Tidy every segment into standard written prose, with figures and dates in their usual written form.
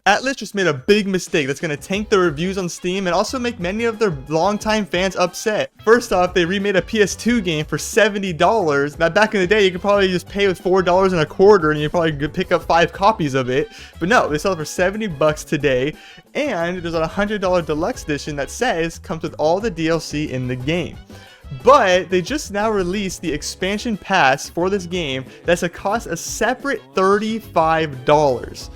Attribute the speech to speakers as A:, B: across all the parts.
A: Atlus just made a big mistake that's going to tank the reviews on Steam and also make many of their longtime fans upset. First off, they remade a PS2 game for $70. Now, back in the day, you could probably just pay with $4.25 and you probably could pick up 5 copies of it. But no, they sell it for $70 today, and there's a $100 deluxe edition that says comes with all the DLC in the game. But they just now released the expansion pass for this game that's cost a separate $35.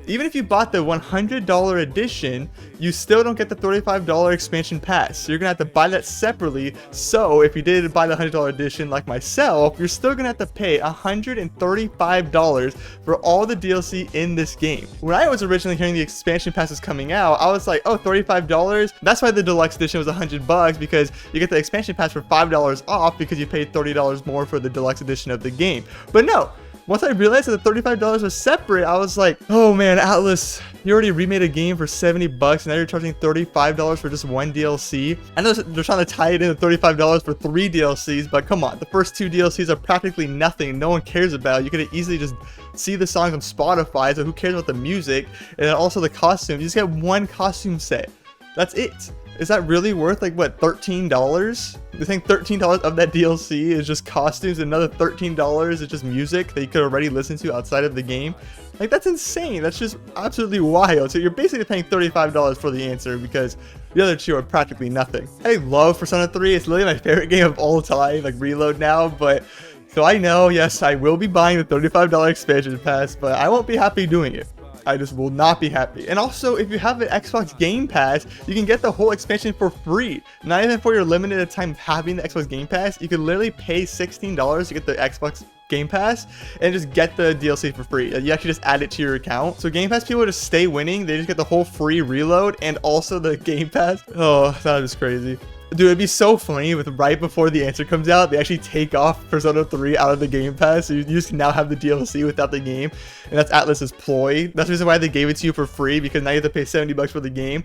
A: Even if you bought the $100 edition, you still don't get the $35 expansion pass. So you're going to have to buy that separately. So if you did buy the $100 edition like myself, you're still going to have to pay $135 for all the DLC in this game. When I was originally hearing the expansion pass was coming out, I was like, oh, $35? That's why the deluxe edition was $100, because you get the expansion pass for $5 off because you paid $30 more for the deluxe edition of the game. But no. Once I realized that the $35 was separate, I was like, oh man, Atlus, you already remade a game for $70 and now you're charging $35 for just one DLC. I know they're trying to tie it into $35 for 3 DLCs, but come on, the first 2 DLCs are practically nothing. No one cares about. You could easily just see the songs on Spotify, so who cares about the music? And then also the costumes. You just get one costume set. That's it. Is that really worth, like, what, $13? You think $13 of that DLC is just costumes, and another $13 is just music that you could already listen to outside of the game? Like, that's insane. That's just absolutely wild. So you're basically paying $35 for the answer, because the other 2 are practically nothing. I love Persona 3. It's literally my favorite game of all time, like Reload now, but so I know, yes, I will be buying the $35 expansion pass, but I won't be happy doing it. I just will not be happy. And also, if you have an Xbox Game Pass, you can get the whole expansion for free. Not even for your limited time having the Xbox Game Pass. You can literally pay $16 to get the Xbox Game Pass and just get the DLC for free. You actually just add it to your account. So Game Pass people just stay winning. They just get the whole free reload and also the Game Pass. Oh, that is crazy. Dude, it'd be so funny with right before the answer comes out, they actually take off Persona 3 out of the Game Pass, so you just now have the DLC without the game, and that's Atlus's ploy. That's the reason why they gave it to you for free, because now you have to pay $70 for the game.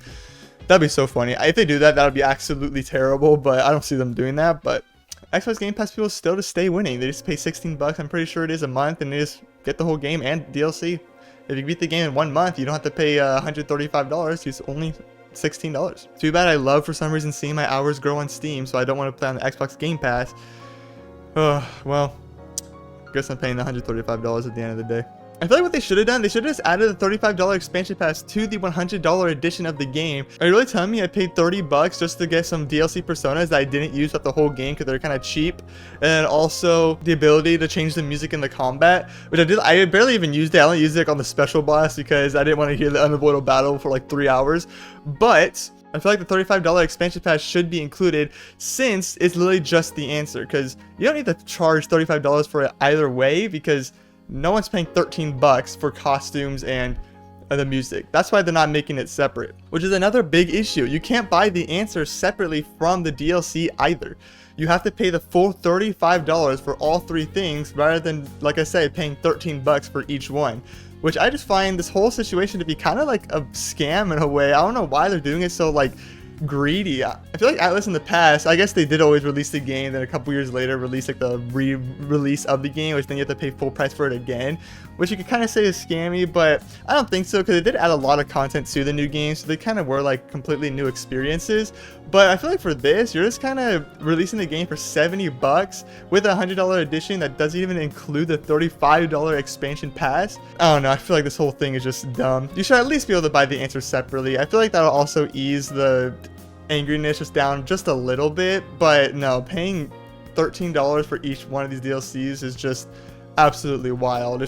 A: That'd be so funny. If they do that, that would be absolutely terrible, but I don't see them doing that. But Xbox Game Pass people still just stay winning. They just pay $16, I'm pretty sure it is a month, and they just get the whole game and DLC. If you beat the game in 1 month, you don't have to pay $135, it's only $16. Too bad. I love, for some reason, seeing my hours grow on Steam, so I don't want to play on the Xbox Game Pass. Well, I guess I'm paying the $135 at the end of the day. I feel like what they should have done, they should have just added the $35 expansion pass to the $100 edition of the game. Are you really telling me I paid $30 just to get some DLC personas that I didn't use throughout the whole game because they're kind of cheap? And also the ability to change the music in the combat, which I barely even used it. I only used it on the special boss because I didn't want to hear the unavoidable battle for like 3 hours. But I feel like the $35 expansion pass should be included, since it's literally just the answer, because you don't need to charge $35 for it either way, because no one's paying $13 for costumes and the music. That's why they're not making it separate, which is another big issue. You can't buy the answer separately from the DLC either. You have to pay the full $35 for all 3 things, rather than, like I said, paying $13 for each one. Which I just find this whole situation to be kind of like a scam in a way. I don't know why they're doing it so like greedy. I feel like Atlus in the past, I guess they did always release the game, then a couple years later release like the re-release of the game, which then you have to pay full price for it again, which you could kind of say is scammy, but I don't think so, because they did add a lot of content to the new game, so they kind of were like completely new experiences. But I feel like for this, you're just kind of releasing the game for $70 with a $100 edition that doesn't even include the $35 expansion pass. I don't know, I feel like this whole thing is just dumb. You should at least be able to buy the answer separately. I feel like that'll also ease the angriness just down just a little bit, but no, paying $13 for each one of these DLCs is just absolutely wild.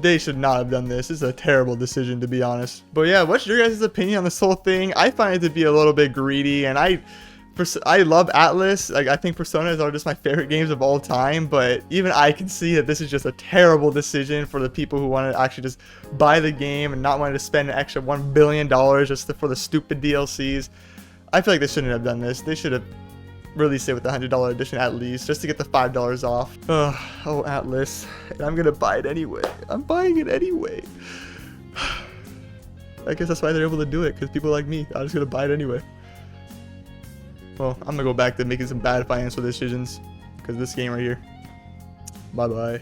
A: They should not have done this. This is a terrible decision, to be honest. But yeah, what's your guys' opinion on this whole thing? I find it to be a little bit greedy, and I love Atlus. Like, I think Personas are just my favorite games of all time, but even I can see that this is just a terrible decision for the people who want to actually just buy the game and not want to spend an extra $1 billion just for the stupid DLCs. I feel like they shouldn't have done this. They should have released it with the $100 edition at least, just to get the $5 off. Oh, Atlus. And I'm gonna buy it anyway. I'm buying it anyway. I guess that's why they're able to do it, because people like me, I'm just gonna buy it anyway. Well, I'm gonna go back to making some bad financial decisions because of this game right here. Bye bye.